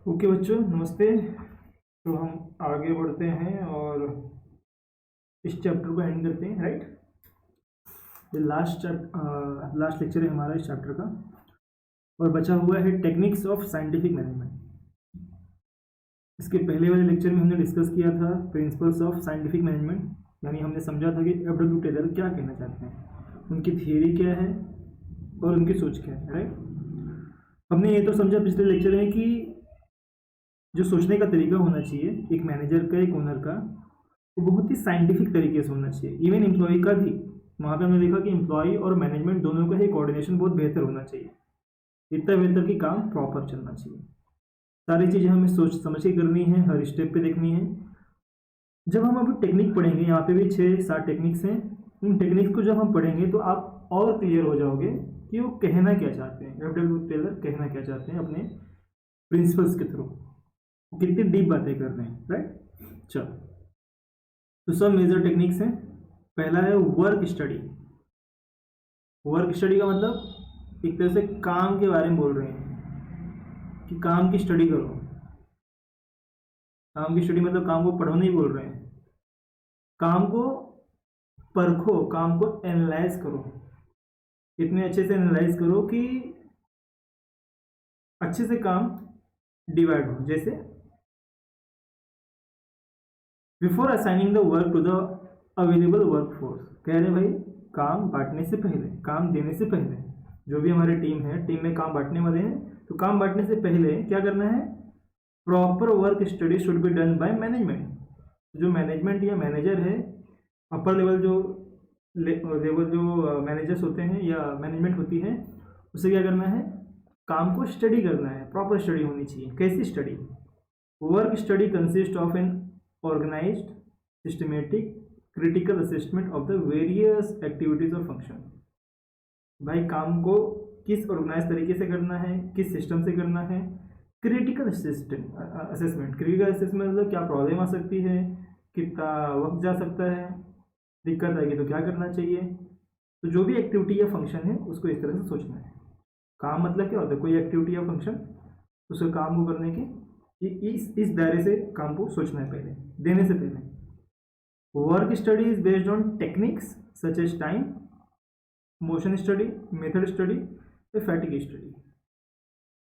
Okay बच्चों, नमस्ते। तो हम आगे बढ़ते हैं और इस चैप्टर को एंड करते हैं, राइट। ये लास्ट लेक्चर है हमारा इस चैप्टर का, और बचा हुआ है टेक्निक्स ऑफ साइंटिफिक मैनेजमेंट। इसके पहले वाले लेक्चर में हमने डिस्कस किया था प्रिंसिपल्स ऑफ साइंटिफिक मैनेजमेंट, यानी हमने समझा था कि एफ.डब्ल्यू. टेलर क्या कहना चाहते हैं, उनकी थियरी क्या है और उनकी सोच क्या है, राइट। हमने ये तो समझा पिछले लेक्चर में कि जो सोचने का तरीका होना चाहिए एक मैनेजर का, एक ओनर का, वो बहुत ही साइंटिफिक तरीके से होना चाहिए। इवन एम्प्लॉय का भी, वहाँ पे हमने देखा कि एम्प्लॉय और मैनेजमेंट दोनों का ही कोऑर्डिनेशन बहुत बेहतर होना चाहिए, इतना बेहतर कि काम प्रॉपर चलना चाहिए। सारी चीज़ें हमें सोच समझ के करनी है, हर स्टेप पे देखनी है। जब हम अभी टेक्निक पढ़ेंगे, यहाँ पे भी 6-7 टेक्निक्स हैं। उन टेक्निक्स को जब हम पढ़ेंगे तो आप और क्लियर हो जाओगे कि वो कहना क्या चाहते हैं, एफ.डब्ल्यू. टेलर कहना क्या चाहते हैं अपने प्रिंसिपल्स के थ्रू, कितनी डीप बातें कर रहे हैं, राइट। चलो, तो सब मेजर टेक्निक्स हैं। पहला है वर्क स्टडी। वर्क स्टडी का मतलब एक तरह से काम के बारे में बोल रहे हैं कि काम की स्टडी करो। काम की स्टडी मतलब काम को पढ़ो नहीं बोल रहे हैं, काम को परखो, काम को एनालाइज करो, इतने अच्छे से एनालाइज करो कि अच्छे से काम डिवाइड हो। जैसे before assigning the work to the available work force, कह रहे भाई काम बांटने से पहले, काम देने से पहले, जो भी हमारी टीम है, टीम में काम बांटने वाले हैं, तो काम बांटने से पहले क्या करना है, proper work study should be done by management. जो मैनेजमेंट या मैनेजर है, अपर लेवल जो मैनेजर्स होते हैं या मैनेजमेंट होती है, उसे क्या करना है, काम को स्टडी करना है, प्रॉपर स्टडी होनी चाहिए। कैसी study? Work study consist of an organized, systematic, critical assessment of the various activities of function। भाई काम को किस ऑर्गेनाइज तरीके से करना है, किस सिस्टम से करना है। क्रिटिकल असेसमेंट, क्रिटिकल असेसमेंट मतलब क्या प्रॉब्लम आ सकती है, कितना वक्त जा सकता है, दिक्कत आएगी तो क्या करना चाहिए। तो जो भी एक्टिविटी या फंक्शन है उसको इस तरह से सोचना है। काम मतलब क्या होता है, कोई एक्टिविटी या फंक्शन, उसके काम को करने के इस दायरे से काम को सोचना है पहले, देने से पहले। Work study is based on techniques such as time, motion study, method study, fatigue study.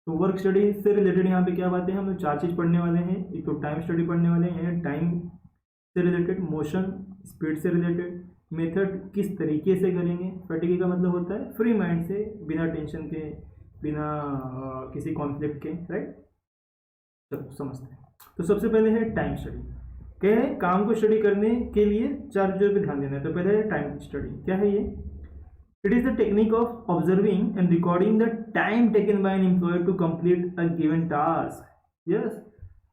तो वर्क स्टडी से रिलेटेड यहाँ पे क्या बातें हैं, हम लोग 4 चीज़ पढ़ने वाले हैं। एक तो टाइम स्टडी पढ़ने वाले हैं, टाइम से रिलेटेड, मोशन स्पीड से रिलेटेड, मेथड किस तरीके से करेंगे, फैटिग का मतलब होता है फ्री माइंड से, बिना टेंशन के, बिना किसी कॉन्फ्लिक्ट के, राइट। समझते हैं। तो सबसे पहले है टाइम स्टडी। कह रहे हैं काम को स्टडी करने के लिए 4 चीजों पे ध्यान देना है। तो पहले है टाइम स्टडी। क्या है ये? It is the technique of observing and recording the time taken by an employee to complete a given task. Yes,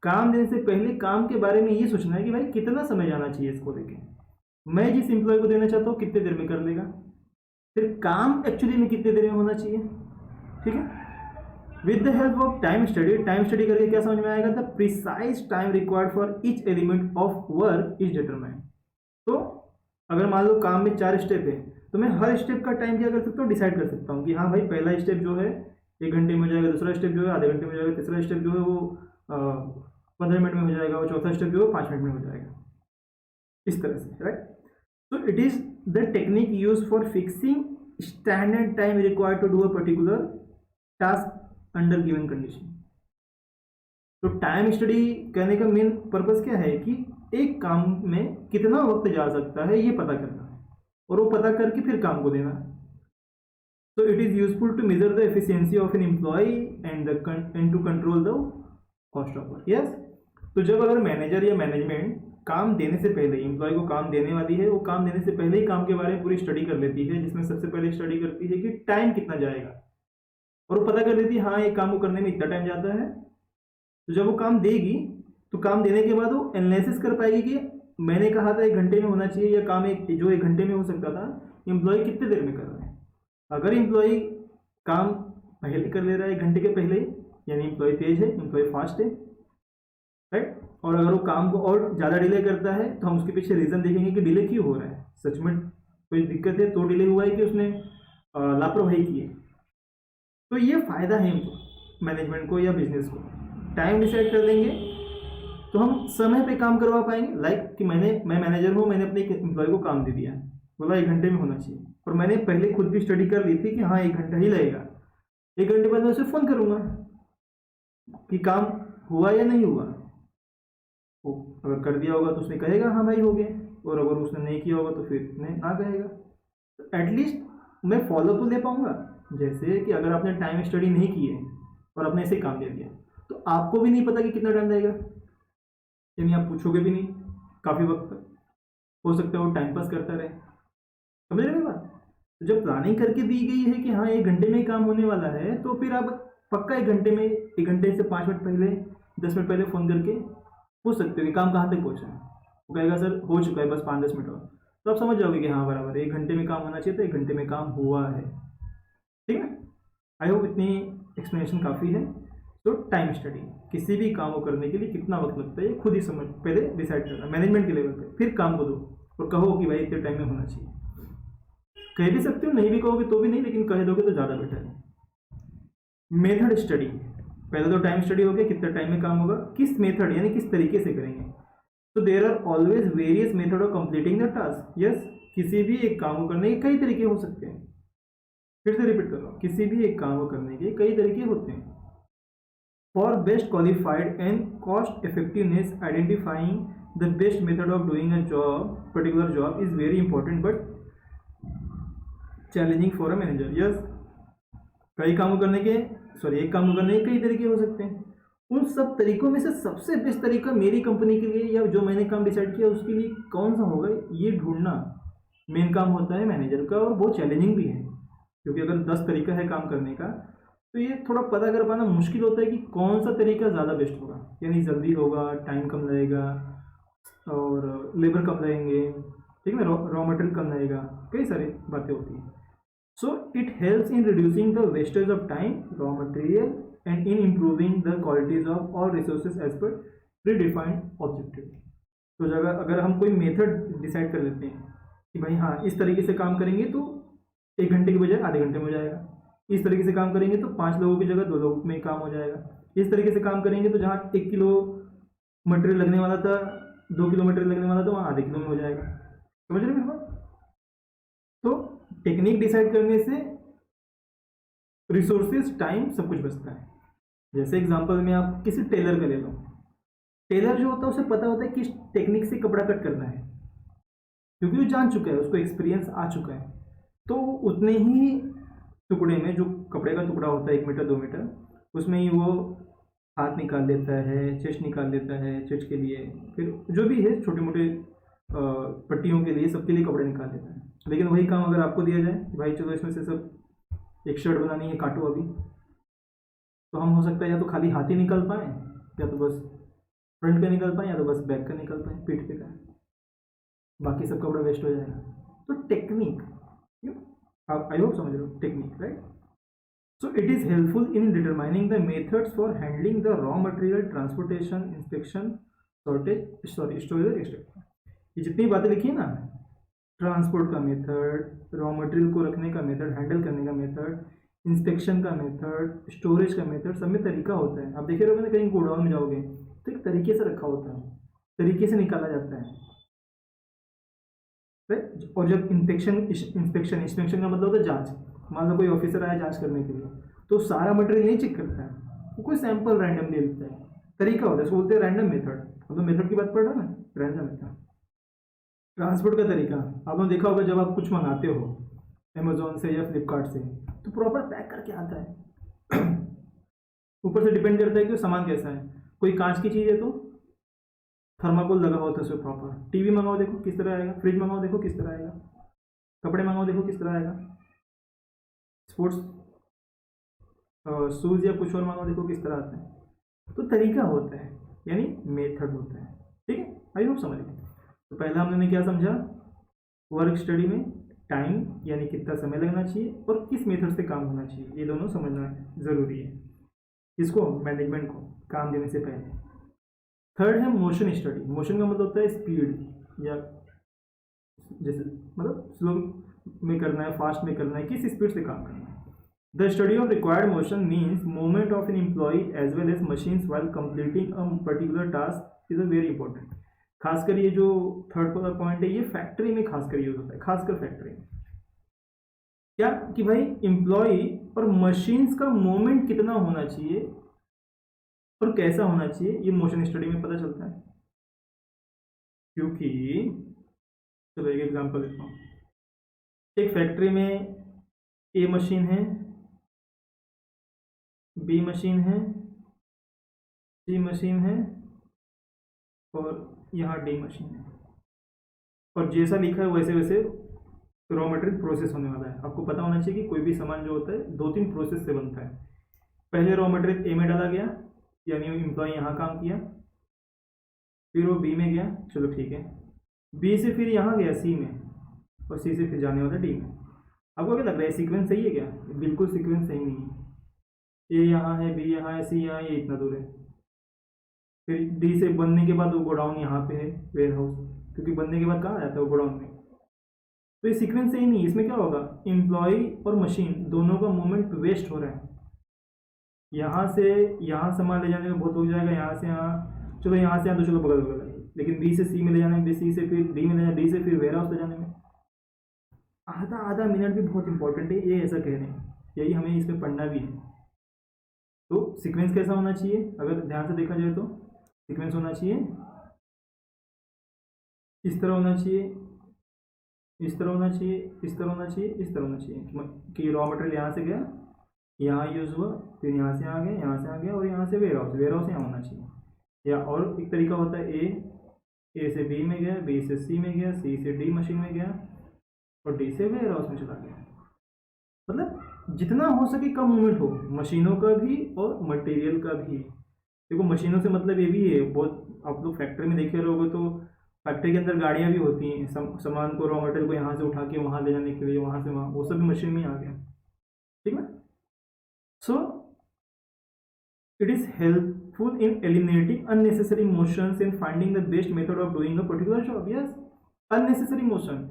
काम देने से पहले काम के बारे में ये सोचना है कि भाई कितना समय जाना चाहिए इसको लेके, मैं जिस एम्प्लॉय को देना चाहता हूँ कितने देर में कर लेगा, फिर काम एक्चुअली में कितने देर में होना चाहिए, ठीक है। With the help of time study, time study करके क्या समझ में आएगा, the precise time required for each element of work is determined. तो अगर मान लो काम में 4 स्टेप है, तो मैं हर स्टेप का टाइम क्या कर सकता हूँ, डिसाइड कर सकता हूँ कि हाँ भाई पहला स्टेप जो है 1 घंटे में हो जाएगा, दूसरा स्टेप जो है आधे घंटे में हो जाएगा, तीसरा स्टेप जो है वो 15 मिनट में हो जाएगा, और चौथा स्टेप जो है 5 मिनट में हो जाएगा, इस तरह से, राइट। तो it is the technique use for fixing standard time required to do a particular task under given condition. तो टाइम स्टडी करने का मेन पर्पस क्या है कि एक काम में कितना वक्त जा सकता है ये पता करना है, और वो पता करके फिर काम को देना है। तो it is useful to measure the efficiency of an employee and to control the cost of work. Yes, तो जब अगर मैनेजर या मैनेजमेंट काम देने से पहले, एम्प्लॉय को काम देने वाली है, वो काम देने से पहले ही काम के बारे में पूरी स्टडी कर लेती है, जिसमें सबसे पहले स्टडी करती है कि टाइम कितना जाएगा, और वो पता कर लेती है हाँ ये काम को करने में इतना टाइम जाता है। तो जब वो काम देगी तो काम देने के बाद वो एनालिसिस कर पाएगी कि मैंने कहा था 1 घंटे में होना चाहिए, या काम जो 1 घंटे में हो सकता था, एम्प्लॉय कितने देर में कर रहा है। अगर एम्प्लॉय काम पहले कर ले रहा है 1 घंटे के पहले, यानी एम्प्लॉय तेज है, एम्प्लॉय फास्ट है, राइट। और अगर वो काम को और ज़्यादा डिले करता है तो हम उसके पीछे रीज़न देखेंगे कि डिले क्यों हो रहा है, सच में कोई दिक्कत है तो डिले हुआ है कि उसने लापरवाही की है। तो ये फायदा है मैनेजमेंट को या बिजनेस को। टाइम डिसाइड कर देंगे तो हम समय पे काम करवा पाएंगे। लाइक कि मैं मैनेजर हूँ, मैंने अपने एम्प्लॉय को काम दे दिया, बोला 1 घंटे में होना चाहिए, और मैंने पहले खुद भी स्टडी कर ली थी कि हाँ 1 घंटा ही लगेगा। 1 घंटे बाद मैं उसे फ़ोन करूँगा कि काम हुआ या नहीं हुआ। वो अगर कर दिया होगा तो उसने कहेगा हाँ भाई हो गया, और अगर उसने नहीं किया होगा तो फिर नहीं ना कहेगा। तो एटलीस्ट मैं फॉलो तो ले पाऊँगा। जैसे कि अगर आपने टाइम स्टडी नहीं की है और आपने ऐसे काम दे दिया तो आपको भी नहीं पता कि कितना टाइम लगेगा, यानी आप पूछोगे भी नहीं काफ़ी वक्त तक, हो सकता है वो टाइम पास करता रहे। समझ रहे मेरी बात? तो जब प्लानिंग करके दी गई है कि हाँ 1 घंटे में ही काम होने वाला है, तो फिर आप पक्का 1 घंटे में 1 घंटे से 5 मिनट पहले 10 मिनट पहले फ़ोन करके पूछ सकते हो कि काम कहाँ तक पहुँचा है। वो कहेगा सर हो चुका है, बस 5-10 मिनट और, तो आप समझ जाओगे कि हाँ बराबर 1 घंटे में काम होना चाहिए, तो 1 घंटे में काम हुआ है। ठीक है, आई होप इतनी एक्सप्लेनेशन काफ़ी है। तो टाइम स्टडी किसी भी काम को करने के लिए कितना वक्त लगता है ये खुद ही समझ, पहले डिसाइड करना मैनेजमेंट के लेवल पे, फिर काम को दो और कहो कि भाई इतने टाइम में होना चाहिए। कह भी सकते हो, नहीं भी कहोगे तो भी नहीं, लेकिन कह दोगे तो ज़्यादा बेटर है। मेथड स्टडी, पहले तो टाइम स्टडी हो गया, कितना टाइम में काम होगा, किस मेथड यानी किस तरीके से करेंगे। तो there are always various method of completing the task. Yes, किसी भी एक काम को करने के कई तरीके हो सकते हैं। फिर से रिपीट कर रहा हूँ, किसी भी एक काम को करने के कई तरीके होते हैं। For best qualified and cost effectiveness, identifying the best method of doing a job, particular job is very important but challenging for a manager. Yes, कई कामों करने के एक काम को करने के कई तरीके हो सकते हैं। उन सब तरीकों में से सबसे बेस्ट तरीका मेरी कंपनी के लिए या जो मैंने काम डिसाइड किया उसके लिए कौन सा होगा, ये ढूंढना मेन काम होता है मैनेजर का, और बहुत चैलेंजिंग भी है। क्योंकि अगर 10 तरीका है काम करने का तो ये थोड़ा पता कर पाना मुश्किल होता है कि कौन सा तरीका ज़्यादा बेस्ट होगा, यानी जल्दी होगा, टाइम कम लगेगा और लेबर कम लगेंगे, ठीक है ना, रॉ मटेरियल कम लगेगा, कई सारी बातें होती हैं। So it helps in reducing the wastage of time, raw material, and in improving the qualities of all resources as per predefined objective. तो अगर हम कोई मेथड डिसाइड कर लेते हैं कि भाई हाँ इस तरीके से काम करेंगे तो 1 घंटे की बजाय आधे घंटे में हो जाएगा, इस तरीके से काम करेंगे तो 5 लोगों की जगह 2 लोग में काम हो जाएगा, इस तरीके से काम करेंगे तो जहाँ 1 किलो मटेरियल लगने वाला था 2 किलो मटेरियल लगने वाला था वहाँ आधे किलो में हो जाएगा। समझ रहे मेरे बात? तो टेक्निक डिसाइड करने से रिसोर्सेज, टाइम, सब कुछ बचता है। जैसे एग्जांपल में आप किसी टेलर का ले लो, टेलर जो होता है उसे पता होता है किस टेक्निक से कपड़ा कट करना है, क्योंकि वो जान चुका है, उसको एक्सपीरियंस आ चुका है। तो उतने ही टुकड़े में, जो कपड़े का टुकड़ा होता है 1 मीटर 2 मीटर, उसमें ही वो हाथ निकाल लेता है, चेस्ट निकाल लेता है, चेस्ट के लिए, फिर जो भी है छोटे मोटे पट्टियों के लिए, सबके लिए कपड़े निकाल लेता है। लेकिन वही काम अगर आपको दिया जाए कि भाई चलो इसमें से सब एक शर्ट बनानी है, काटो अभी, तो हम हो सकता है या तो खाली हाथ ही निकल पाए, या तो बस फ्रंट का निकल पाए, या तो बस बैक का निकल पाए, पीठ पे का, बाकी सब कपड़ा वेस्ट हो जाएगा। तो टेक्निक, आप आई होप समझ रहे हो technique, right? So it is helpful in determining the methods for handling the raw material, transportation, inspection, storage extraction. ये जितनी बातें लिखी है ना, ट्रांसपोर्ट का मेथड, रॉ मटेरियल को रखने का मेथड, हैंडल करने का मेथड, इंस्पेक्शन का मेथड, स्टोरेज का मेथड, सब में तरीका होता है। आप देखिए रहोगे ना, कहीं गोडाउन में जाओगे तो एक तरीके से रखा होता है, तरीके से निकाला जाता है, राइट? और जब इंस्पेक्शन का मतलब होता है जांच। मान लो कोई ऑफिसर आया जांच करने के लिए, तो सारा मटेरियल नहीं चेक करता है, वो कोई सैंपल रैंडम ले लेता है, तरीका होता है, इसको बोलते हैं रैंडम मेथड। हम तो मेथड की बात पढ़ रहे हैं ना, रैंडम मेथड। ट्रांसपोर्ट का तरीका आपने देखा होगा, जब आप कुछ मंगाते हो अमेजोन से या फ्लिपकार्ट से, तो प्रॉपर पैक करके आता है। ऊपर से डिपेंड करता है कि वो सामान कैसा है। कोई कांच की चीज़ है तो थर्माकोल लगा होता है उसमें प्रॉपर। टीवी मंगाओ देखो किस तरह आएगा, फ्रिज मंगाओ देखो किस तरह आएगा, कपड़े मंगाओ देखो किस तरह आएगा, स्पोर्ट्स शूज़ या कुछ और मंगाओ देखो किस तरह आता है। तो तरीका होता है, यानी मेथड होता है। ठीक है, आई होप समझ गए। तो पहला हमने क्या समझा, वर्क स्टडी में टाइम यानी कितना समय लगना चाहिए और किस मेथड से काम होना चाहिए, ये दोनों समझना ज़रूरी है इसको, मैनेजमेंट को काम देने से पहले। थर्ड है मोशन स्टडी। मोशन का मतलब होता है स्पीड, या जैसे मतलब स्लो में करना है, फास्ट में करना है, किस स्पीड से काम करना है। The study of required motion means movement of an employee as well as machines while completing a particular task is a very important. खासकर ये जो थर्ड पॉइंट है ये फैक्ट्री में खासकर यूज होता है, खासकर फैक्ट्री में। क्या कि भाई एम्प्लॉय और मशीन्स का मूवमेंट कितना होना चाहिए और कैसा होना चाहिए, ये मोशन स्टडी में पता चलता है। क्योंकि चलो एक एग्जांपल देता हूँ। एक फैक्ट्री में ए मशीन है, बी मशीन है, सी मशीन है और यहाँ डी मशीन है, और जैसा लिखा है वैसे वैसे रॉ मटेरियल प्रोसेस होने वाला है। आपको पता होना चाहिए कि कोई भी सामान जो होता है 2-3 प्रोसेस से बनता है। पहले रॉ मटेरियल ए में डाला गया, यानी एम्प्लॉय यहाँ काम किया, फिर वो बी में गया, चलो ठीक है, बी से फिर यहाँ गया सी में, और सी से फिर जाने वाला डी में। आपको क्या लग रहा है सीक्वेंस सही है क्या? बिल्कुल सीक्वेंस सही नहीं है। ए यहाँ है, बी यहाँ है, सी यहाँ है, ये इतना दूर है। फिर डी से बनने के बाद वो गोडाउन यहाँ पे है, वेयर हाउस, क्योंकि बनने के बाद कहाँ आ जाता है वो गोडाउन में। तो ये सीक्वेंस सही नहीं है। इसमें क्या होगा, एम्प्लॉय और मशीन दोनों का मूवमेंट वेस्ट हो रहा है। यहाँ से यहाँ सामान ले जाने में बहुत हो जाएगा, यहाँ से यहाँ, चलो यहाँ से यहाँ तो चलो बगल बगल है, लेकिन बी से सी में ले जाने में, सी से फिर डी में ले जाने, डी से फिर वेयर हाउस ले जाने में आधा आधा मिनट भी बहुत इंपॉर्टेंट है, ये ऐसा कह रहे हैं, यही हमें इसमें पढ़ना भी है। तो सीक्वेंस कैसा होना चाहिए, अगर ध्यान से देखा जाए तो सीक्वेंस होना चाहिए इस तरह होना चाहिए, इस तरह होना चाहिए, इस तरह होना चाहिए, इस तरह होना चाहिए कि रॉ मटेरियल यहाँ से गया, यहाँ यूज़ हुआ, फिर यहाँ से आ गया, यहाँ से आ गया, और यहाँ से वेयर हाउस यहाँ होना चाहिए। या और एक तरीका होता है ए से बी में गया, बी से सी में गया, सी से डी मशीन में गया, और डी से वेयर हाउस में चला गया। मतलब जितना हो सके कम मूवमेंट हो, मशीनों का भी और मटेरियल का भी। देखो मशीनों से मतलब ये भी है, बहुत आप लोग फैक्ट्री में देखे रहोगे तो फैक्ट्री के अंदर गाड़ियाँ भी होती हैं, सामान को, रॉ मटेरियल को यहाँ से उठा के वहाँ ले जाने के लिए, वहाँ से वहाँ, वो सब भी मशीन में ही आ गया। ठीक है। So it is helpful in eliminating unnecessary motions and finding the best method of doing a particular job. Yes, unnecessary motion,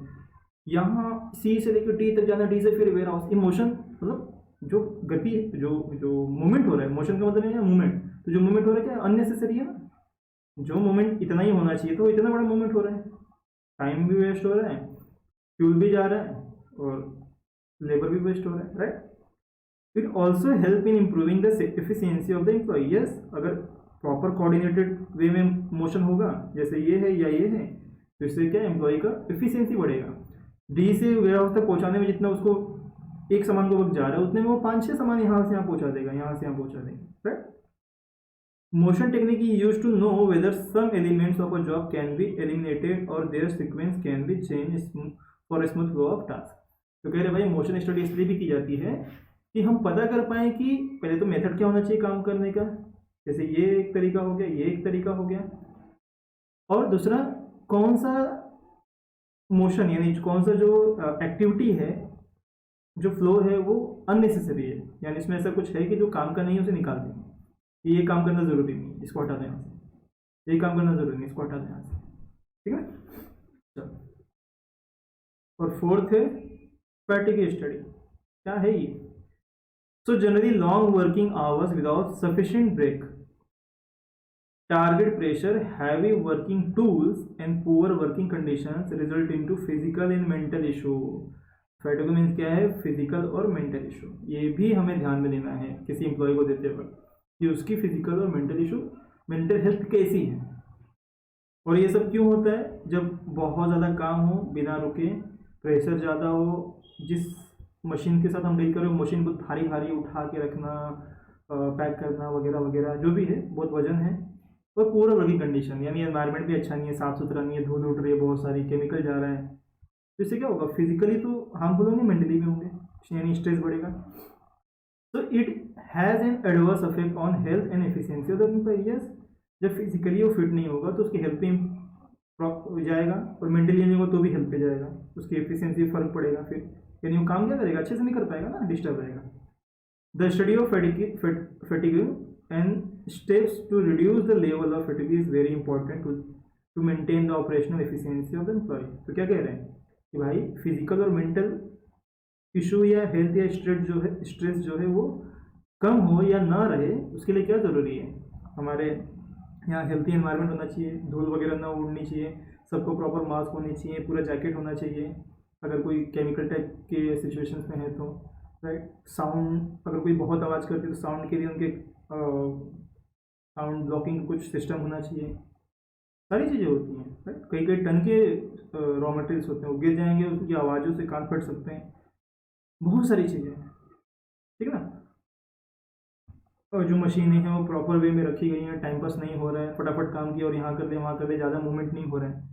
यहाँ सी से लेकर डी तक जाना, डी से फिर वेयर हाउस, ये मोशन मतलब जो गति, जो मूवमेंट हो रहा है, मोशन का मतलब है मूवमेंट, तो जो मूवमेंट हो रहा है क्या अननेसेसरी है ना। जो मूवमेंट इतना ही होना चाहिए तो इतना बड़ा मूवमेंट हो रहा है, टाइम भी वेस्ट हो रहा है, फ्यूल भी जा रहा है, और लेबर भी वेस्ट हो रहा है, right. It also help in improving the efficiency of the employ. Yes, अगर प्रॉपर कोऑर्डिनेटेड वे में मोशन होगा, जैसे ये है या ये है, तो इससे क्या एम्प्लॉय का एफिशिएंसी बढ़ेगा। डी से वेयर हाउस तक पहुँचाने में जितना उसको एक सामान को वक्त जा रहा है, उतने में वो 5-6 सामान यहाँ से यहाँ पहुँचा देगा, यहाँ से यहाँ पहुँचा देगा, right. Motion technique is used to know whether some elements of a job can be eliminated or their sequence can be changed for a smooth flow of task। तो कह रहे भाई मोशन स्टडी इसलिए भी की जाती है कि हम पता कर पाएँ कि पहले तो मेथड क्या होना चाहिए काम करने का, जैसे ये एक तरीका हो गया, ये एक तरीका हो गया, और दूसरा कौन सा मोशन यानी कौन सा जो एक्टिविटी है, जो फ्लो है वो अननेसेसरी है, यानी इसमें ऐसा कुछ है कि जो काम का नहीं है उसे निकाल दें, ये काम करना जरूरी नहीं, इसको हटा दें यहाँ से, ये काम करना जरूरी नहीं, इसको हटा दें यहाँ से। ठीक है, चलो। और फोर्थ है फैटिग स्टडी। क्या है ये? So generally long working hours without sufficient break, target pressure, heavy working tools and poor working conditions result into physical and mental issue. Fatigue means क्या है? फिजिकल और मेंटल इशू। ये भी हमें ध्यान में देना है किसी एम्प्लॉय को देते वक्त कि उसकी फिजिकल और मेंटल इशू, मेंटल हेल्थ कैसी है। और ये सब क्यों होता है? जब बहुत ज़्यादा काम हो बिना रुके, प्रेशर ज़्यादा हो, जिस मशीन के साथ हम डील कर रहे हो मशीन को भारी भारी उठा के रखना, पैक करना वगैरह वगैरह, जो भी है बहुत वजन है, और पूरा वर्किंग कंडीशन यानी एनवायरनमेंट भी अच्छा नहीं है, साफ़ सुथरा नहीं है, धूल उठ रही है, बहुत सारी केमिकल जा रहा है, तो इससे क्या होगा? फिजिकली तो हार्मफुल होंगे, मेंटली भी होंगे, यानी स्ट्रेस बढ़ेगा। तो it has an adverse effect on health and efficiency of the employers. जब फिजिकली वो फिट नहीं होगा तो उसकी हेल्थ पे जाएगा, और मेंटली नहीं होगा तो भी हेल्थ पे जाएगा, उसकी एफिशिएंसी में फर्क पड़ेगा, फिर यानी वो काम क्या करेगा? अच्छे से नहीं कर पाएगा ना, डिस्टर्ब रहेगा। The study of fatigue and steps to reduce the level of fatigue is very important to maintain the operational efficiency of the employ. तो क्या कह रहे हैं कि भाई फिजिकल और मेंटल इशू या हेल्थ या स्ट्रेस जो है वो कम हो या ना रहे, उसके लिए क्या ज़रूरी है, हमारे यहाँ हेल्थी एनवायरनमेंट होना चाहिए, धूल वगैरह ना उड़नी चाहिए, सबको प्रॉपर मास्क होनी चाहिए, पूरा जैकेट होना चाहिए अगर कोई केमिकल टाइप के सिचुएशंस में है तो, राइट। साउंड, अगर कोई बहुत आवाज़ करती है तो साउंड के लिए उनके साउंड ब्लॉकिंग कुछ सिस्टम होना चाहिए, सारी चीज़ें होती हैं, राइट। कई कई टन के रॉ मटेरियल्स होते हैं, वो गिर जाएंगे, उनकी आवाज़ों से कान फट सकते हैं, बहुत सारी चीज़ें हैं, ठीक है ना। और जो मशीनें हैं वो प्रॉपर वे में रखी गई हैं, टाइम पास नहीं हो रहा है, फटाफट काम किया और यहाँ कर दे वहाँ कर दे, ज़्यादा मूवमेंट नहीं हो रहा है,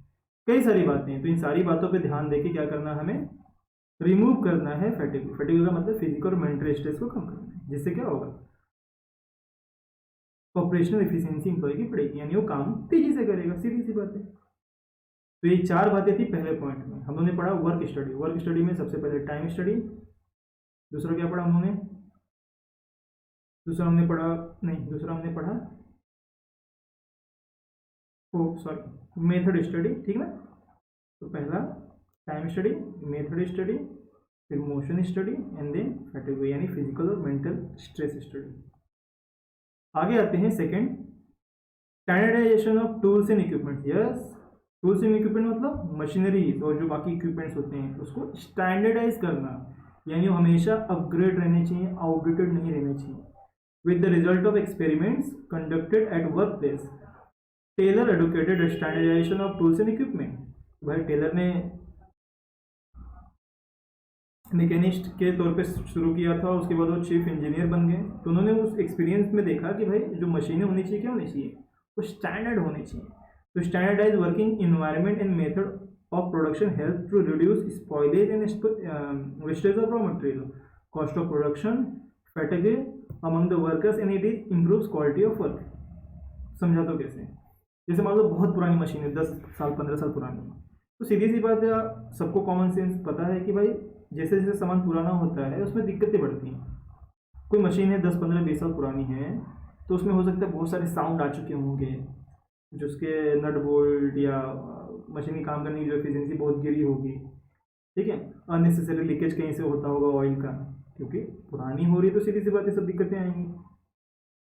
कई सारी बातें हैं। तो इन सारी बातों पे ध्यान देके क्या करना है, हमें रिमूव करना है फैटिग। फैटिग का मतलब फिजिकल और मेंटल स्ट्रेस को कम करना है, जिससे क्या होगा, ऑपरेशनल एफिशिएंसी इंप्लॉय की बढ़ेगी, यानी वो काम तेजी से करेगा, सीधी सी बात है। तो ये 4 बातें थी पहले पॉइंट में। हम लोगों ने पढ़ा वर्क स्टडी। वर्क स्टडी में सबसे पहले टाइम स्टडी, दूसरा क्या पढ़ा हम लोगों ने, दूसरा हमने पढ़ा मेथड स्टडी, ठीक ना। तो पहला टाइम स्टडी, मेथड स्टडी, फिर motion study and then fatigue यानी फिजिकल और मेंटल स्ट्रेस स्टडी। आगे आते हैं second, standardization of tools and equipment. Yes, tools and equipment मतलब मशीनरीज और जो बाकी इक्विपमेंट्स होते हैं उसको स्टैंडर्डाइज करना, यानी वो हमेशा अपग्रेड रहने चाहिए, आउटडेटेड नहीं रहने चाहिए। With the result of experiments conducted at work place, Taylor advocated standardization of tools and equipment. भाई टेलर ने मैकेनिस्ट के तौर पे शुरू किया था, उसके बाद वो चीफ इंजीनियर बन गए। तो उन्होंने उस एक्सपीरियंस में देखा कि भाई जो मशीनें होनी चाहिए क्या होनी चाहिए, वो स्टैंडर्ड होनी चाहिए। तो standardize working environment and method of production help to reduce spoilage and wastage of raw material, cost of production, fatigue among the workers and it is improves quality of work. समझा तो कैसे, जैसे मान लो बहुत पुरानी मशीन है, 10 साल 15 साल पुरानी, तो सीधी सी बात है, सबको कॉमन सेंस पता है कि भाई जैसे जैसे सामान पुराना होता है उसमें दिक्कतें बढ़ती हैं। कोई मशीन है 10 15 20 साल पुरानी है तो उसमें हो सकता है बहुत सारे साउंड आ चुके होंगे, जो उसके नट बोल्ट या मशीन की काम करने की जो एफिशिएंसी बहुत गिरी होगी, ठीक है। अननेसेसरी लीकेज कहीं से होता होगा ऑयल का, क्योंकि पुरानी हो रही है तो सीधी सी बात है सब दिक्कतें आएंगी।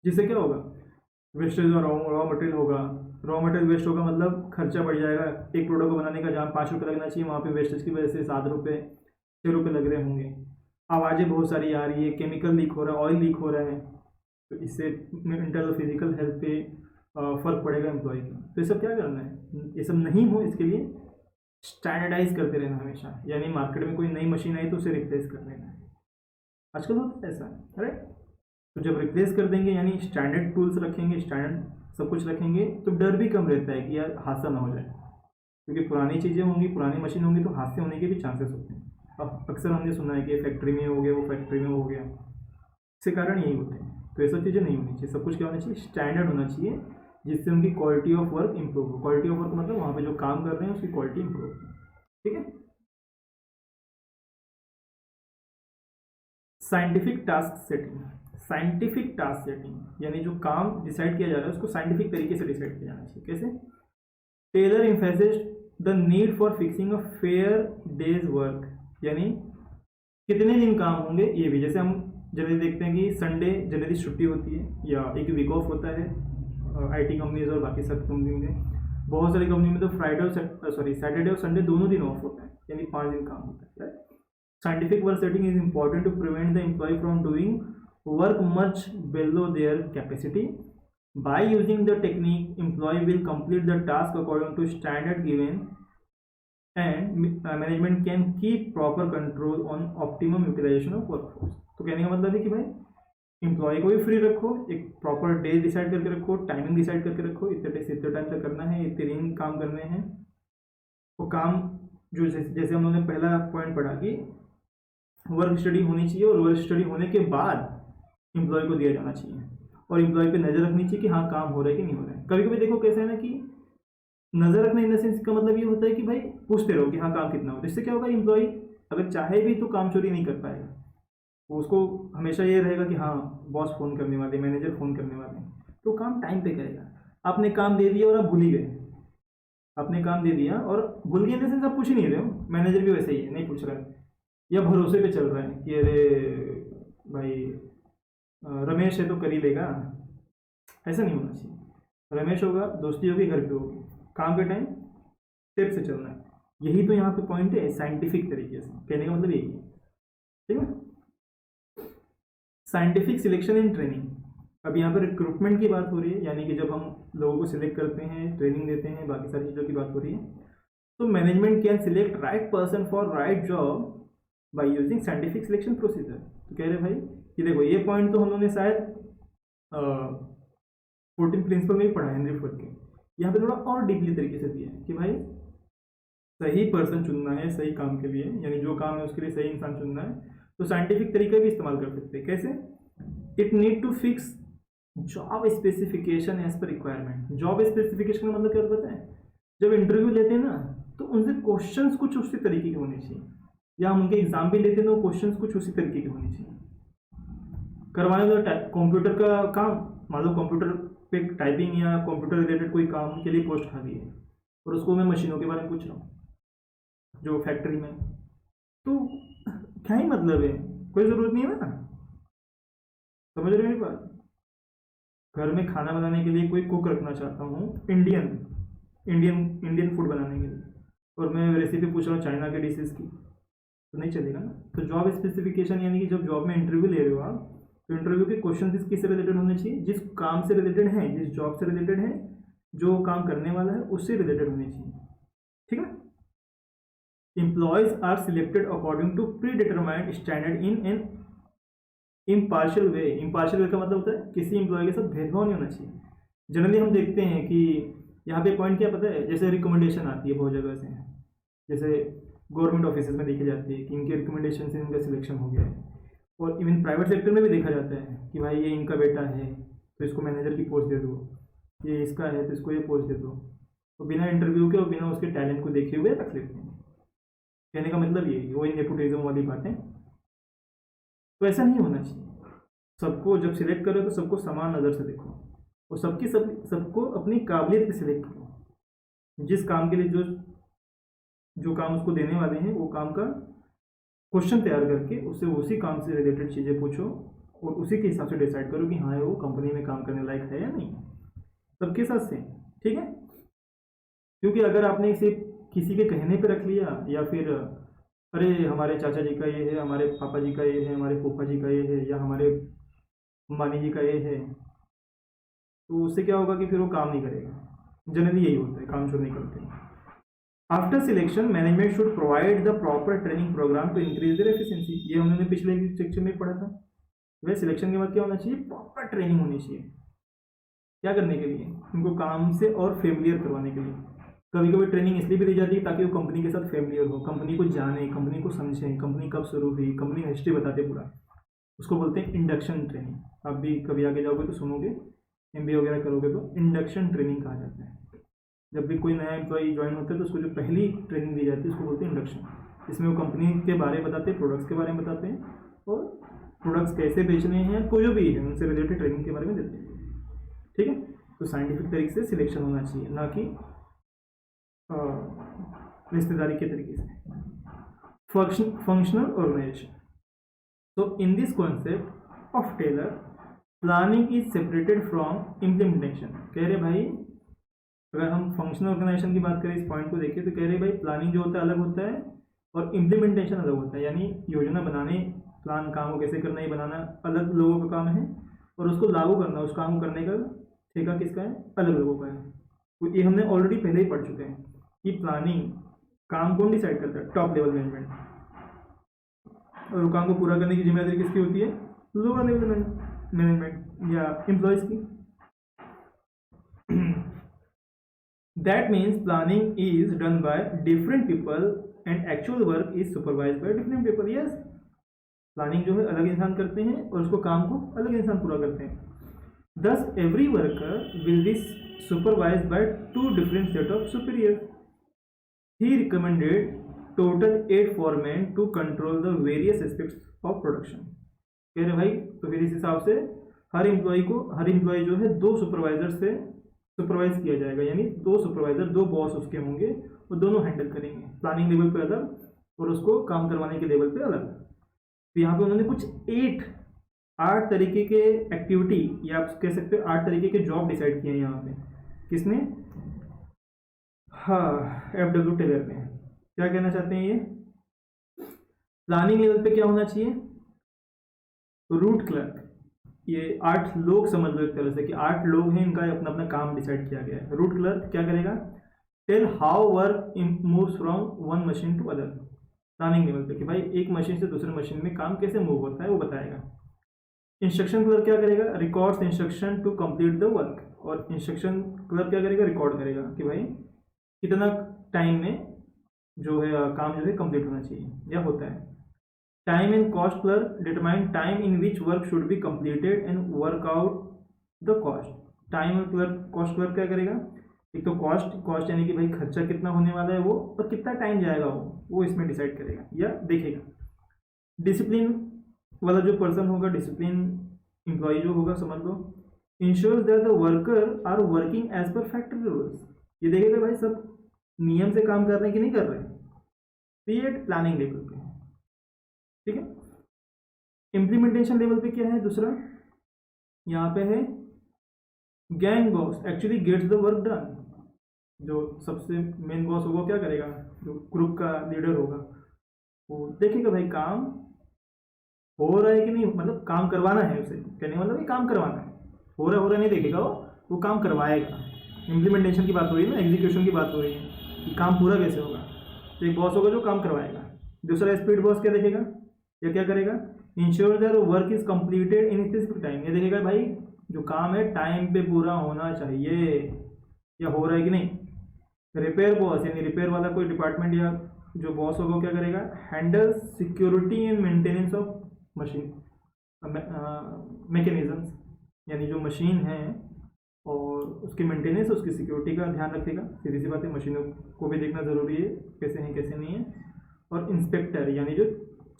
जिससे क्या होगा, वेस्टेज और रॉ मटेरियल होगा, रॉ मटेरियल वेस्ट होगा मतलब खर्चा बढ़ जाएगा। एक प्रोडक्ट को बनाने का जहाँ 5 रुपये लगना चाहिए वहाँ पे वेस्टेज की वजह से 7 रुपये 6 रुपये लग रहे होंगे। आवाज़ें बहुत सारी आ रही है, केमिकल लीक हो रहा है, ऑयल लीक हो रहा है, तो इससे मेंटल और फिजिकल हेल्थ पे फ़र्क पड़ेगा एम्प्लॉय का। तो ये सब क्या करना है, ये सब नहीं हो इसके लिए स्टैंडर्डाइज करते रहना हमेशा, यानी मार्केट में कोई नई मशीन आई तो उसे रिप्लेस कर देना है। आजकल होता है ऐसा, राइट। तो जब रिप्लेस कर देंगे यानी स्टैंडर्ड टूल्स रखेंगे, स्टैंडर्ड सब कुछ रखेंगे, तो डर भी कम रहता है कि यार हादसा ना हो जाए, क्योंकि पुरानी चीज़ें होंगी, पुरानी मशीन होंगी तो हादसे होने के भी चांसेस होते हैं। अब अक्सर हमने सुना है कि फैक्ट्री में हो गया, वो फैक्ट्री में हो गया, इसके कारण यही होते हैं। तो ये सब चीज़ें नहीं होनी चाहिए, सब कुछ क्या होना चाहिए, स्टैंडर्ड होना चाहिए, जिससे उनकी क्वालिटी ऑफ वर्क इंप्रूव हो। क्वालिटी ऑफ वर्क मतलब वहाँ पे जो काम कर रहे हैं उसकी क्वालिटी इंप्रूव हो, ठीक है। Scientific task setting, scientific task setting यानी जो काम डिसाइड किया जा रहा है उसको साइंटिफिक तरीके से डिसाइड किया जाना चाहिए। कैसे, Taylor emphasised the need for fixing a fair day's work, यानी कितने दिन काम होंगे ये भी। जैसे हम जनरली देखते हैं कि संडे जनरली छुट्टी होती है या एक वीक ऑफ होता है आईटी कंपनीज और बाकी सब कंपनी में। बहुत सारी कंपनी में तो सैटरडे और संडे दोनों दिन ऑफ होता है, यानी 5 दिन काम होता है। Scientific work setting is important to prevent the employ from doing work much below their capacity. By using the technique, employee will complete the task according to standard given, and management can keep proper control on optimum utilization of workforce. तो कहने का मतलब है कि भाई employ को भी free रखो, एक प्रॉपर डे डिसाइड करके रखो, टाइमिंग डिसाइड करके रखो, इतने टाइम तक करना है, इतने दिन काम करने हैं। वो काम जो जैसे हम लोगों ने पहला पॉइंट पढ़ा कि वर्क स्टडी होनी चाहिए, और वर्क स्टडी होने के बाद एम्प्लॉय को दिया जाना चाहिए, और एम्प्लॉय पे नज़र रखनी चाहिए कि हाँ काम हो रहा है कि नहीं हो रहा है। कभी कभी देखो कैसे है ना कि नज़र रखना इन द सेंस का मतलब ये होता है कि भाई पूछते रहो कि हाँ काम कितना हो रहा है। इससे क्या होगा, एम्प्लॉय अगर चाहे भी तो काम चोरी नहीं कर पाएगा, उसको हमेशा ये रहेगा कि हाँ बॉस फ़ोन करने वाले, मैनेजर फ़ोन करने वाले, तो काम टाइम पे करेगा। आपने काम दे दिया और आप भूल ही गए, आपने काम दे दिया और भूल गए इन द सेंस आप पूछ ही नहीं रहे हो, मैनेजर भी वैसे ही है, नहीं पूछ रहा है, या भरोसे पे चल रहा है कि अरे भाई रमेश है तो कर ही लेगा, ऐसा नहीं होना चाहिए। रमेश होगा, दोस्ती होगी, घर पे होगी, काम के टाइम टिप से चलना है। यही तो यहाँ पे पॉइंट है साइंटिफिक तरीके से, कहने का मतलब यही है, ठीक है। साइंटिफिक सिलेक्शन इन ट्रेनिंग, अब यहाँ पर रिक्रूटमेंट की बात हो रही है, यानी कि जब हम लोगों को सिलेक्ट करते हैं, ट्रेनिंग देते हैं, बाकी सारी चीज़ों की बात हो रही है। तो management can select right person for right job by using scientific selection procedure. तो कह रहे भाई कि देखो ये पॉइंट तो हम लोगों ने शायद 14 प्रिंसिपल में भी पढ़ा है हेनरी फोर्ड के, यहाँ पे थोड़ा और डीपली तरीके से दिया है कि भाई सही पर्सन चुनना है सही काम के लिए, यानी जो काम है उसके लिए सही इंसान चुनना है। तो साइंटिफिक तरीका भी इस्तेमाल कर सकते हैं। कैसे? It need to fix job specification as per requirement. Job specification का मतलब क्या पता है? जब इंटरव्यू लेते हैं ना तो उनसे क्वेश्चंस कुछ उसी तरीके के होने चाहिए, या हम उनके एग्जाम भी लेते हैं तो क्वेश्चंस कुछ उसी तरीके के होने चाहिए। करवाने वाला कंप्यूटर का काम, मान लो कंप्यूटर पे टाइपिंग या कंप्यूटर रिलेटेड कोई काम के लिए पोस्ट खाली है और उसको मैं मशीनों के बारे में पूछ रहा हूँ जो फैक्ट्री में, तो क्या ही मतलब है, कोई ज़रूरत नहीं है ना। समझ रहे हो मेरी बात? घर में खाना बनाने के लिए कोई कुक रखना चाहता हूँ, इंडियन फूड बनाने के लिए, और मैं रेसिपी पूछ रहा हूँ चाइना के डिशेज़ की, तो नहीं चलेगा ना। तो जॉब स्पेसिफिकेशन यानी कि जब जॉब में इंटरव्यू ले रहे हो आप, तो इंटरव्यू के क्वेश्चन किससे रिलेटेड होने चाहिए? जिस काम से रिलेटेड है, जिस जॉब से रिलेटेड है, जो काम करने वाला है उससे रिलेटेड होने चाहिए, ठीक है। Employees are selected according to predetermined standard in an impartial way. Impartial way का मतलब होता है किसी एम्प्लॉय के साथ भेदभाव नहीं होना चाहिए। जनरली हम देखते हैं कि यहाँ पे पॉइंट क्या पता है, जैसे रिकमेंडेशन आती है बहुत जगह से, जैसे गवर्नमेंट ऑफिस में देखी जाती है कि इनके रिकमेंडेशन से इनका सिलेक्शन हो गया है, और इवन प्राइवेट सेक्टर में भी देखा जाता है कि भाई ये इनका बेटा है तो इसको मैनेजर की पोस्ट दे दो, ये इसका है तो इसको ये पोस्ट दे दो, तो बिना इंटरव्यू के और बिना उसके टैलेंट को देखे हुए रख लेते हैं। कहने का मतलब ये वही नेपोटिज्म वाली बातें, तो ऐसा नहीं होना चाहिए। सबको जब सिलेक्ट करो तो सबको समान नज़र से देखो, और सबको अपनी काबिलियत पे सिलेक्ट करो। जिस काम के लिए जो काम उसको देने वाले हैं वो काम का क्वेश्चन तैयार करके उससे उसी काम से रिलेटेड चीज़ें पूछो और उसी के हिसाब से डिसाइड करो कि हाँ वो कंपनी में काम करने लायक है या नहीं, सबके साथ से, ठीक है। क्योंकि अगर आपने इसे किसी के कहने पे रख लिया, या फिर अरे हमारे चाचा जी का ये है, हमारे पापा जी का ये है, हमारे फूफा जी का ये है, या हमारे अंबानी जी का ये है, तो उससे क्या होगा कि फिर वो काम नहीं करेगा। जनरली यही होता है, काम शुरू नहीं करते। After selection management should provide the proper training programme to increase their efficiency. ये हमने पिछले सेक्शन में पढ़ा था। वह सिलेक्शन के बाद क्या होना चाहिए? प्रॉपर ट्रेनिंग होनी चाहिए। क्या करने के लिए? उनको काम से और फेमिलियर करवाने के लिए। कभी कभी ट्रेनिंग इसलिए भी दी जाती है ताकि वो कंपनी के साथ फेमिलियर हो, कंपनी को जाने, कंपनी को समझें, कंपनी कब शुरू हुई, कंपनी का हिस्ट्री बताते पूरा, उसको बोलते हैं इंडक्शन ट्रेनिंग। आप भी कभी आगे जाओगे तो सुनोगे, MBA वगैरह करोगे तो इंडक्शन ट्रेनिंग कहा जाता है। जब भी कोई नया एम्प्लॉई ज्वाइन होता है तो उसको जो पहली ट्रेनिंग दी जाती है उसको बोलते हैं इंडक्शन। इसमें वो कंपनी के बारे में बताते हैं, प्रोडक्ट्स के बारे में बताते हैं, और प्रोडक्ट्स कैसे बेचने हैं, कोई जो भी है उनसे रिलेटेड ट्रेनिंग के बारे में देते हैं, ठीक है। तो साइंटिफिक तरीके से सिलेक्शन होना चाहिए, ना कि रिश्तेदारी के तरीके से। Functional organisation. तो in this concept of Taylor planning is separated from implementation. कह रहे भाई अगर हम फंक्शनल ऑर्गेनाइजेशन की बात करें, इस पॉइंट को देखें, तो कह रहे भाई प्लानिंग जो होता है अलग होता है और इम्प्लीमेंटेशन अलग होता है। यानी योजना बनाने, प्लान काम को कैसे करना, ये बनाना अलग लोगों का काम है, और उसको लागू करना, उस काम को करने का ठेका किसका है? अलग लोगों का है। तो ये हमने ऑलरेडी पहले ही पढ़ चुके हैं कि प्लानिंग काम कौन डिसाइड करता है? Top level management. और काम को पूरा करने की जिम्मेदारी किसकी होती है? लोअर लेवल मैनेजमेंट या एम्प्लॉयज की। That means planning is done by different people and actual work is supervised by different people. Yes, planning जो है अलग इंसान करते हैं और उसको काम को अलग इंसान पूरा करते हैं। Thus every worker will be supervised by two different set of superiors. He recommended total 8 foremen to control the various aspects of production. कह रहे भाई तो फिर इस हिसाब से हर एम्प्लॉय जो है 2 सुपरवाइजर से सुपरवाइज किया जाएगा, यानी 2 सुपरवाइजर, 2 बॉस उसके होंगे और दोनों हैंडल करेंगे। प्लानिंग लेवल पर अलग और उसको काम करवाने के लेवल पे अलग। तो यहाँ पे उन्होंने कुछ 8 तरीके के एक्टिविटी या आप कह सकते हो 8 तरीके के जॉब डिसाइड किए हैं यहाँ पे। किसने? हाँ, FW टेलर ने। क्या कहना चाहते हैं ये? प्लानिंग लेवल पे क्या होना चाहिए? Root clerk. ये 8 लोग समझ लो एक तरह से कि 8 लोग हैं, इनका अपना अपना काम डिसाइड किया गया है। रूट क्लर्क क्या करेगा? Tell how work moves from one machine to other. Planning level पे कि भाई एक मशीन से दूसरे मशीन में काम कैसे मूव होता है वो बताएगा। इंस्ट्रक्शन क्लर्क क्या करेगा? Records instruction to complete the work. और इंस्ट्रक्शन क्लर्क क्या करेगा? रिकॉर्ड करेगा कि भाई कितना टाइम में जो है काम जो है कंप्लीट होना चाहिए या होता है। Time and cost clerk determine time in which work should be completed and work out the cost. Time clerk cost clerk क्या करेगा? एक तो कॉस्ट यानी कि भाई खर्चा कितना होने वाला है वो, और कितना टाइम जाएगा वो इसमें डिसाइड करेगा या देखेगा। डिसिप्लिन वाला जो पर्सन होगा, डिसिप्लिन एम्प्लॉय जो होगा समझ लो, ensures that the worker are working as per factory rules. ये देखेगा भाई सब नियम से काम कर रहे हैं कि नहीं कर रहे हैं। पीरियड प्लानिंग लेवल पे, ठीक है। इम्प्लीमेंटेशन लेवल पे क्या है? दूसरा यहाँ पे है gang boss actually gets the work done. जो सबसे मेन बॉस होगा क्या करेगा? जो ग्रुप का लीडर होगा वो देखेगा भाई काम हो रहा है कि नहीं, मतलब काम करवाना है उसे, कहने मतलब ये काम करवाना है, हो रहा नहीं देखेगा वो काम करवाएगा। इम्प्लीमेंटेशन की बात हो रही है ना, एग्जीक्यूशन की बात हो रही है कि काम पूरा कैसे होगा। तो एक बॉस होगा जो काम करवाएगा। दूसरा स्पीड बॉस क्या देखेगा या क्या करेगा? Ensure that work is completed in specific time. ये देखेगा भाई जो काम है टाइम पे पूरा होना चाहिए या हो रहा है कि नहीं। रिपेयर बॉस यानी रिपेयर वाला कोई डिपार्टमेंट या जो बॉस होगा क्या करेगा? Handle security and maintenance of machine mechanisms, यानी जो मशीन है और उसकी मेंटेनेंस, उसकी सिक्योरिटी का ध्यान रखेगा। सीधी सी बात है, मशीनों को भी देखना ज़रूरी है कैसे हैं कैसे नहीं है। और इंस्पेक्टर यानी जो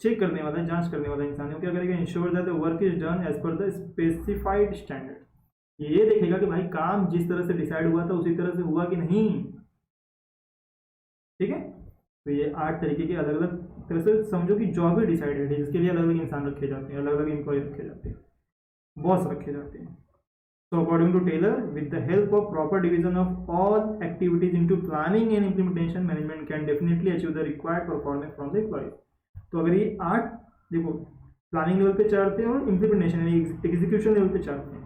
चेक करने वाला है, जांच करने वाला इंसान है, वो क्या करेगा? Ensure that the work is done as per the specified standard. ये देखेगा कि भाई काम जिस तरह से डिसाइड हुआ था उसी तरह से हुआ कि नहीं, ठीक है। तो ये 8 तरीके के अलग अलग तरह से समझो कि जॉब ही डिसाइडेड है, जिसके लिए अलग अलग इंसान रखे जाते हैं, अलग अलग एम्प्लॉय रखे जाते हैं, बॉस रखे जाते हैं। So according to Taylor, with the help of proper division of all activities into planning and implementation, management can definitely achieve the required performance from the employees. तो अगर ये 8 देखो प्लानिंग लेवल पे 4 थे और इम्प्लीमेंटेशन यानी एग्जीक्यूशन लेवल पे 4 थे,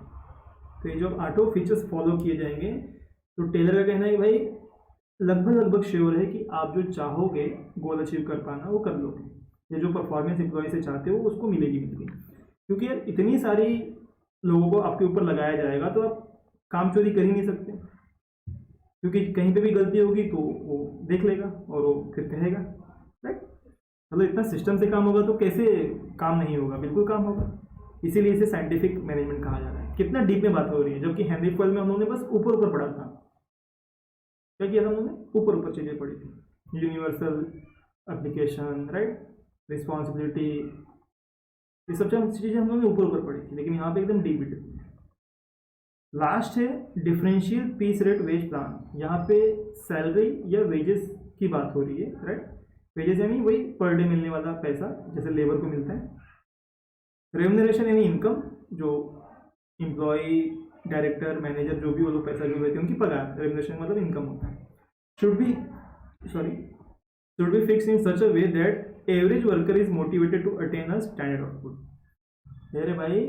तो ये जो 8 फीचर्स फॉलो किए जाएंगे तो टेलर का कहना है कि भाई लगभग श्योर है कि आप जो चाहोगे गोल अचीव कर पाना वो कर लोगे। ये जो परफॉर्मेंस एम्प्लॉय से चाहते हो उसको मिलेगी। क्योंकि यार इतनी सारी लोगों को आपके ऊपर लगाया जाएगा तो आप काम चोरी कर ही नहीं सकते, क्योंकि कहीं पे भी गलती होगी तो वो देख लेगा और वो फिर कहेगा, राइट। मतलब इतना सिस्टम से काम होगा तो कैसे काम नहीं होगा, बिल्कुल काम होगा। इसीलिए इसे साइंटिफिक मैनेजमेंट कहा जा रहा है। कितना डीप में बात हो रही है, जबकि हेनरी फॉयल में हम लोगों ने बस ऊपर पढ़ा था। क्या किया था हम लोगों ने? ऊपर चीज़ें पढ़ी थी, यूनिवर्सल एप्लीकेशन, राइट, रिस्पॉन्सिबिलिटी, ये सब चीज़ें हम लोगों ने ऊपर पढ़ी थी, लेकिन यहाँ पे एकदम डीप है। लास्ट है differential piece rate wage plan. यहाँ पे सैलरी या वेजेस की बात हो रही है, राइट। वेजेस यानी वही पर डे मिलने वाला पैसा जैसे लेबर को मिलता है। रेम्यूनरेशन यानी इनकम, जो एम्प्लॉय, डायरेक्टर, मैनेजर जो भी वो लोग पैसा जो लेते हैं उनकी पगार। रेम्यूनरेशन मतलब इनकम होता है। Should be fix in such a way that average worker is motivated to attain a standard output. अरे भाई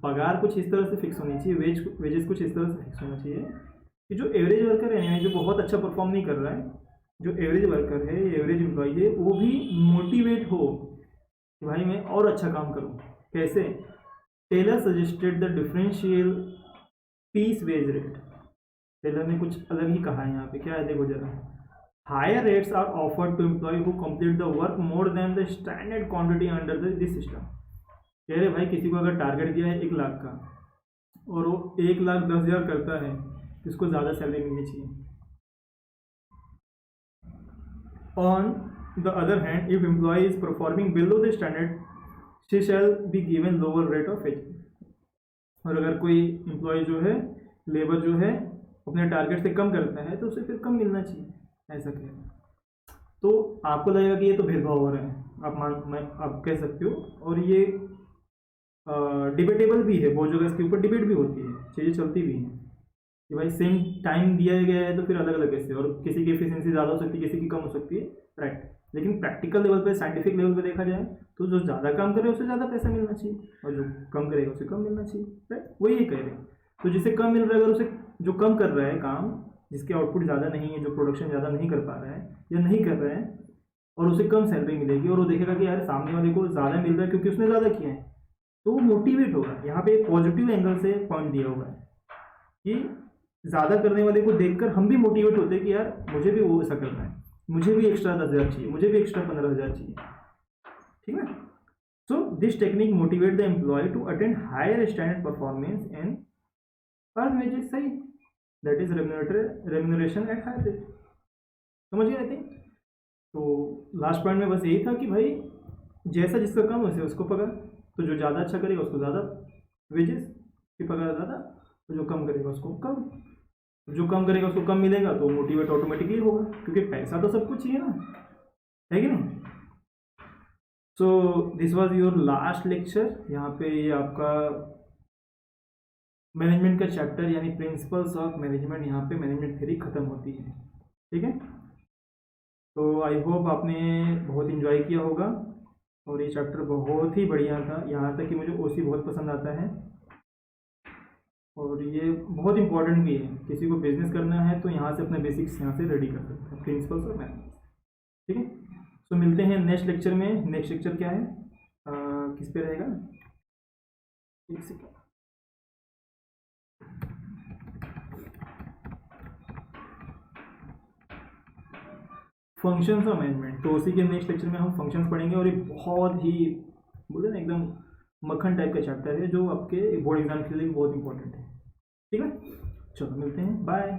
पगार कुछ इस तरह से फिक्स होनी चाहिए, वेजेस कुछ इस तरह से फिक्स होना चाहिए कि जो एवरेज वर्कर है यानी जो बहुत अच्छा परफॉर्म नहीं कर रहा है, जो एवरेज वर्कर है, एवरेज एम्प्लॉय है, वो भी मोटिवेट हो कि भाई मैं और अच्छा काम करूँ। कैसे? Taylor suggested the differential piece wage rate. Taylor ने कुछ अलग ही कहा है यहाँ पे। क्या है देखो जरा, higher rates are offered to employ who complete the work more than the standard quantity under this system. कह रहे भाई किसी को अगर टारगेट दिया है 1 लाख का और वो 1,10,000 करता है तो इसको ज़्यादा सैलरी मिलनी चाहिए। On the other hand, if employ is performing below the standard, she shall be given lower rate of wage. और अगर कोई एम्प्लॉय जो है, लेबर जो है, अपने टारगेट से कम करता है तो उसे फिर कम मिलना चाहिए, ऐसा कह रहे हैं। तो आपको लगेगा कि ये तो भेदभाव हो रहा है, आप कह सकते हो। और ये डिबेटेबल भी है, बहुत जगह इसके ऊपर डिबेट भी होती है, चीज़ें चलती भी हैं कि भाई सेम टाइम दिया गया है तो फिर अलग अलग कैसे, और किसी की एफिशिएंसी ज़्यादा हो सकती है, किसी की कम हो सकती है, राइट। लेकिन प्रैक्टिकल लेवल पे, साइंटिफिक लेवल पे देखा जाए तो जो ज़्यादा काम करे उसे ज़्यादा पैसा मिलना चाहिए, और जो कम करेगा उसे कम मिलना चाहिए, राइट। वही ये कह रहे हैं। तो जिसे कम मिल रहा है, अगर उसे, जो कम कर रहा है काम, जिसके आउटपुट ज़्यादा नहीं है, जो प्रोडक्शन ज़्यादा नहीं कर पा रहा है या नहीं कर रहा है, और उसे कम सैलरी मिलेगी, और वो देखेगा कि यार सामने वाले को ज़्यादा मिल रहा है क्योंकि उसने ज़्यादा किया है, तो वो मोटिवेट होगा। यहाँ पे एक पॉजिटिव एंगल से पॉइंट दिया हुआ है कि ज़्यादा करने वाले को देखकर हम भी मोटिवेट होते हैं कि यार मुझे भी वो ऐसा करना है, मुझे भी एक्स्ट्रा 10,000 चाहिए, मुझे भी एक्स्ट्रा 15,000 चाहिए, ठीक है। So this technique motivate the employee to attend higher standard performance and earn wages, सही, that is remuneration at higher rate. समझ गए? आई थिंक तो लास्ट पॉइंट में बस यही था कि भाई जैसा जिसका कम वैसे उसको पगार, तो जो ज़्यादा अच्छा करेगा उसको ज़्यादा वेजेस की पगार ज़्यादा, तो जो कम करेगा उसको कम, जो कम करेगा उसको कम मिलेगा, तो मोटिवेट ऑटोमेटिकली होगा, क्योंकि पैसा तो सब कुछ ही है ना, है कि नहीं। So this was your last lecture. यहाँ पे ये आपका मैनेजमेंट का चैप्टर यानी प्रिंसिपल्स ऑफ मैनेजमेंट, यहाँ पे मैनेजमेंट थ्योरी खत्म होती है, ठीक है। तो आई होप आपने बहुत इन्जॉय किया होगा, और ये चैप्टर बहुत ही बढ़िया था, यहाँ तक कि मुझे ओसी बहुत पसंद आता है, और ये बहुत इंपॉर्टेंट भी है। किसी को बिजनेस करना है तो यहाँ से अपने बेसिक्स यहाँ से रेडी कर सकते हैं, प्रिंसिपल्स और मैनेजमेंट, ठीक है। सो मिलते हैं नेक्स्ट लेक्चर में। नेक्स्ट लेक्चर क्या है, किस पे रहेगा, एक सेकेंड, फंक्शंस ऑफ मैनेजमेंट। तो उसी के नेक्स्ट लेक्चर में हम फंक्शंस पढ़ेंगे, और ये बहुत ही बोले ना एकदम मक्खन टाइप का चैप्टर है, जो आपके बोर्ड एग्जाम के लिए बहुत इंपॉर्टेंट है, ठीक है। चलो मिलते हैं, बाय।